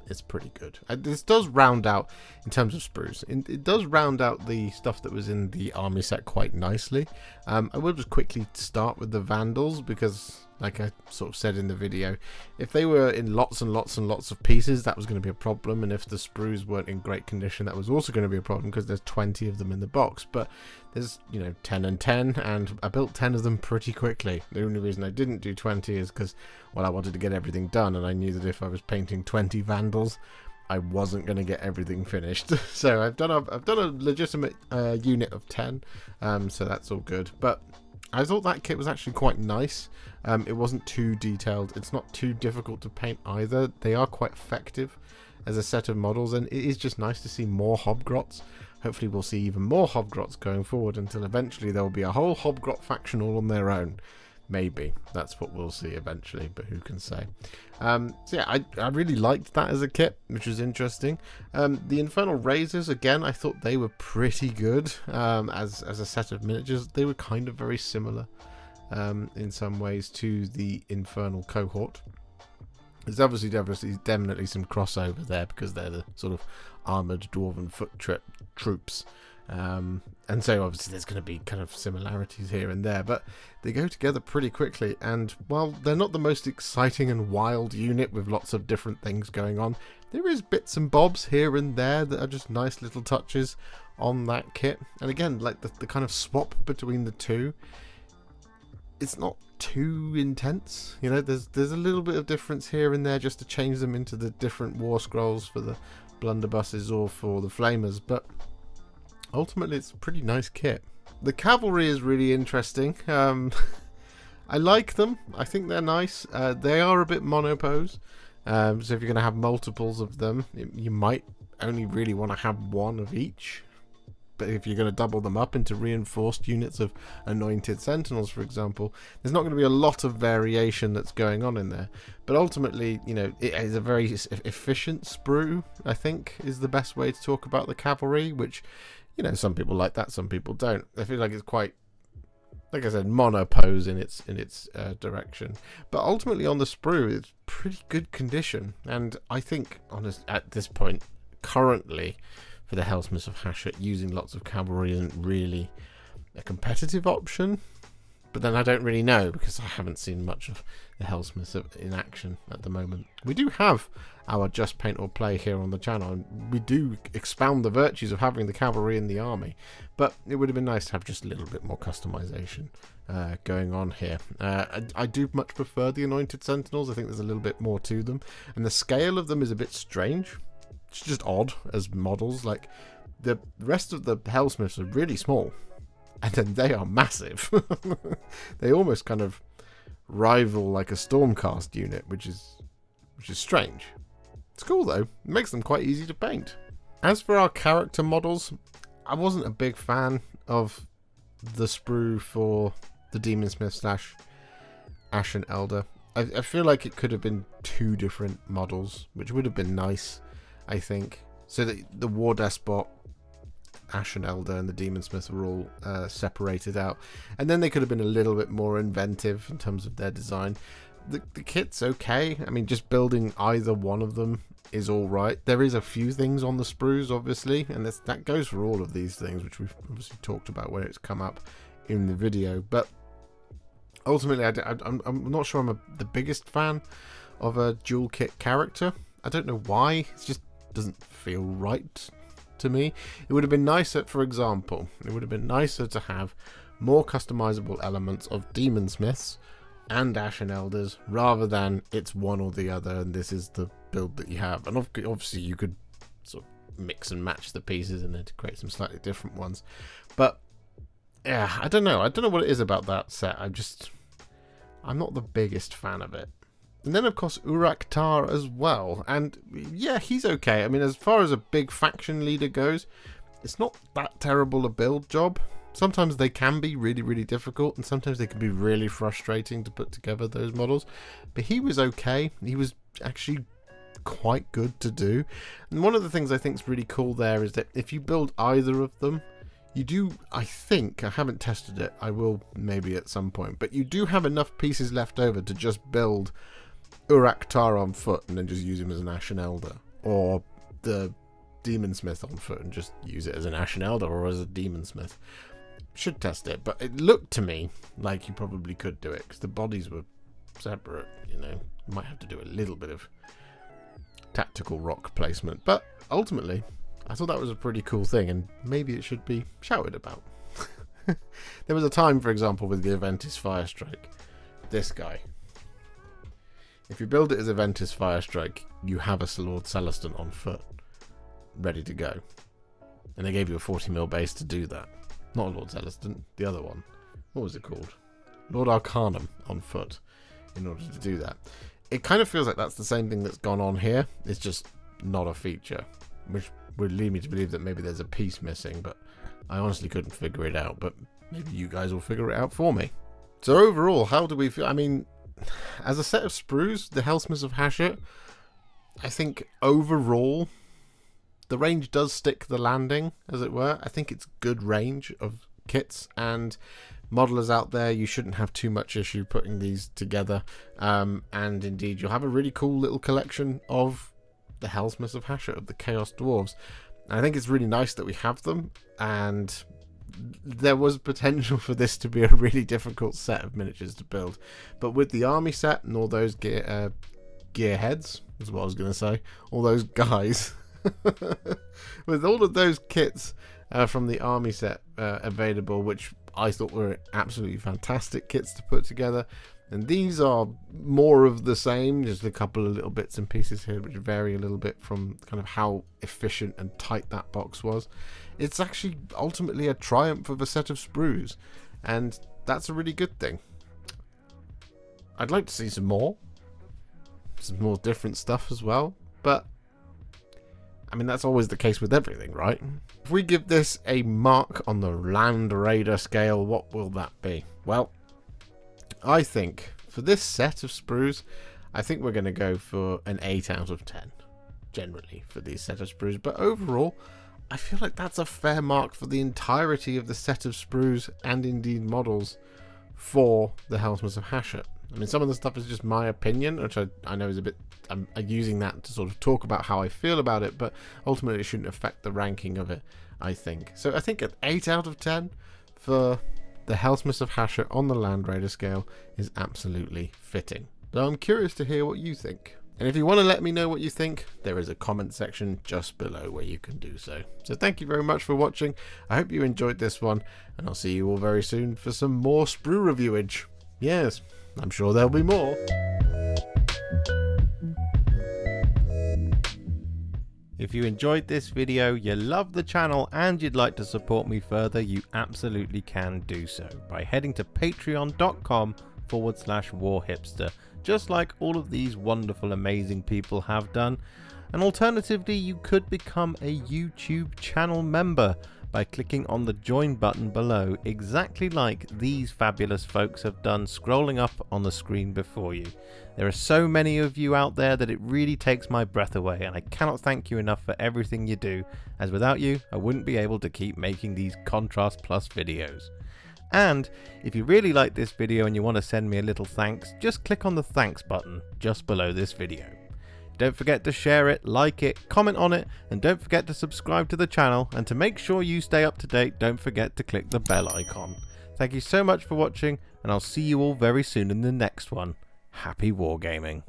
It's pretty good. This does round out, in terms of sprues, it does round out the stuff that was in the army set quite nicely. I will just quickly start with the Vandals, because like I sort of said in the video, if they were in lots and lots and lots of pieces, that was going to be a problem, and if the sprues weren't in great condition, that was also going to be a problem, because there's 20 of them in the box. But there's, 10 and 10, and I built 10 of them pretty quickly. The only reason I didn't do 20 is because, well, I wanted to get everything done, and I knew that if I was painting 20 Vandals, I wasn't going to get everything finished. So I've done a legitimate unit of 10, so that's all good. But I thought that kit was actually quite nice. It wasn't too detailed. It's not too difficult to paint either. They are quite effective as a set of models, and it is just nice to see more Hobgrots. Hopefully we'll see even more Hobgrots going forward, until eventually there will be a whole Hobgrot faction all on their own. Maybe. That's what we'll see eventually, but who can say. So yeah, I really liked that as a kit, which was interesting. The Infernal Razers, again, I thought they were pretty good as a set of miniatures. They were kind of very similar in some ways to the Infernal cohort. There's obviously definitely some crossover there, because they're the sort of armoured dwarven foot troops. And so obviously there's going to be kind of similarities here and there, but they go together pretty quickly. And while they're not the most exciting and wild unit with lots of different things going on, there is bits and bobs here and there that are just nice little touches on that kit. And again, like the kind of swap between the two, it's not too intense. There's a little bit of difference here and there just to change them into the different war scrolls for the blunderbusses or for the flamers, but ultimately it's a pretty nice kit. The cavalry is really interesting. I like them. I think they're nice. They are a bit monopose, so if you're going to have multiples of them, you might only really want to have one of each. But if you're going to double them up into reinforced units of Anointed Sentinels, for example, there's not going to be a lot of variation that's going on in there. But ultimately, it is a very efficient sprue, I think, is the best way to talk about the cavalry, which, some people like that, some people don't. I feel like it's quite, like I said, monopose in its direction. But ultimately on the sprue, it's pretty good condition. And I think, at this point, currently, for the Helsmiths of Hashut, using lots of cavalry isn't really a competitive option. But then I don't really know, because I haven't seen much of the Helsmiths in action at the moment. We do have our Just Paint or Play here on the channel, and we do expound the virtues of having the cavalry in the army. But it would have been nice to have just a little bit more customization going on here. I do much prefer the Anointed Sentinels. I think there's a little bit more to them. And the scale of them is a bit strange. It's just odd as models. Like, the rest of the Helsmiths are really small, and then they are massive. They almost kind of rival like a Stormcast unit, which is strange. It's cool though. It makes them quite easy to paint. As for our character models, I wasn't a big fan of the sprue for the Daemonsmith / Ashen Elder. I feel like it could have been 2 different models, which would have been nice, I think. So that the War Despot, Ashen Elder, and the Daemonsmith were all separated out, and then they could have been a little bit more inventive in terms of their design. The kit's okay. I mean, just building either one of them is all right. There is a few things on the sprues, obviously, and that goes for all of these things, which we've obviously talked about where it's come up in the video. But ultimately, I'm not sure I'm the biggest fan of a dual kit character. I don't know why. It just doesn't feel right to me. It would have been nicer, for example, it would have been nicer to have more customizable elements of Daemonsmiths and Ashen Elders, rather than it's one or the other and this is the build that you have. And obviously you could sort of mix and match the pieces and then to create some slightly different ones. But yeah, I don't know what it is about that set. I'm not the biggest fan of it. And then of course Urak Taar as well, and yeah, he's okay. I mean, as far as a big faction leader goes, it's not that terrible a build job. Sometimes they can be really, really difficult, and sometimes they can be really frustrating to put together those models. But he was okay. He was actually quite good to do. And one of the things I think is really cool there is that if you build either of them, you do, I think, I haven't tested it, I will maybe at some point, but you do have enough pieces left over to just build Urak Taar on foot and then just use him as an Ashen Elder, or the Daemonsmith on foot and just use it as an Ashen Elder or as a Daemonsmith. Should test it, but it looked to me like you probably could do it because the bodies were separate. You know, you might have to do a little bit of tactical rock placement, but ultimately I thought that was a pretty cool thing, and maybe it should be shouted about. There was a time, for example, with the Aventus Firestrike, this guy. If you build it as Aventus Firestrike, you have a Lord Celestant on foot, ready to go. And they gave you a 40mm base to do that. Not Lord Celestant, the other one. What was it called? Lord Arcanum on foot, in order to do that. It kind of feels like that's the same thing that's gone on here. It's just not a feature, which would lead me to believe that maybe there's a piece missing, but I honestly couldn't figure it out. But maybe you guys will figure it out for me. So overall, how do we feel? I mean, as a set of sprues, the Helsmiths of Hashut, I think overall the range does stick the landing, as it were. I think it's good range of kits, and modelers out there, you shouldn't have too much issue putting these together. And indeed, you'll have a really cool little collection of the Helsmiths of Hashut, of the Chaos Dwarves. And I think it's really nice that we have them, and there was potential for this to be a really difficult set of miniatures to build. But with the army set and all those gear heads, is what I was going to say, all those guys, with all of those kits from the army set available, which I thought were absolutely fantastic kits to put together, and these are more of the same, just a couple of little bits and pieces here which vary a little bit from kind of how efficient and tight that box was. It's actually ultimately a triumph of a set of sprues, and that's a really good thing. I'd like to see some more different stuff as well, but I mean, that's always the case with everything, right? If we give this a mark on the Land Raider scale, what will that be? Well, I think for this set of sprues, I think we're going to go for an 8 out of 10, generally, for these set of sprues. But overall, I feel like that's a fair mark for the entirety of the set of sprues and indeed models for the Helsmiths of Hashut. I mean, some of the stuff is just my opinion, which I know is a bit... I'm using that to sort of talk about how I feel about it, but ultimately it shouldn't affect the ranking of it, I think. So I think an 8 out of 10 for the Helsmiths of Hashut on the Land Raider scale is absolutely fitting. So I'm curious to hear what you think. And if you want to let me know what you think, there is a comment section just below where you can do so. So thank you very much for watching. I hope you enjoyed this one, and I'll see you all very soon for some more sprue reviewage. Yes, I'm sure there'll be more. If you enjoyed this video, you love the channel, and you'd like to support me further, you absolutely can do so by heading to patreon.com/Warhipster, just like all of these wonderful, amazing people have done. And alternatively, you could become a YouTube channel member by clicking on the join button below, exactly like these fabulous folks have done, scrolling up on the screen before you. There are so many of you out there that it really takes my breath away, and I cannot thank you enough for everything you do, as without you I wouldn't be able to keep making these Contrast Plus videos. And if you really like this video and you want to send me a little thanks, just click on the thanks button just below this video. Don't forget to share it, like it, comment on it, and don't forget to subscribe to the channel. And to make sure you stay up to date, don't forget to click the bell icon. Thank you so much for watching, and I'll see you all very soon in the next one. Happy wargaming.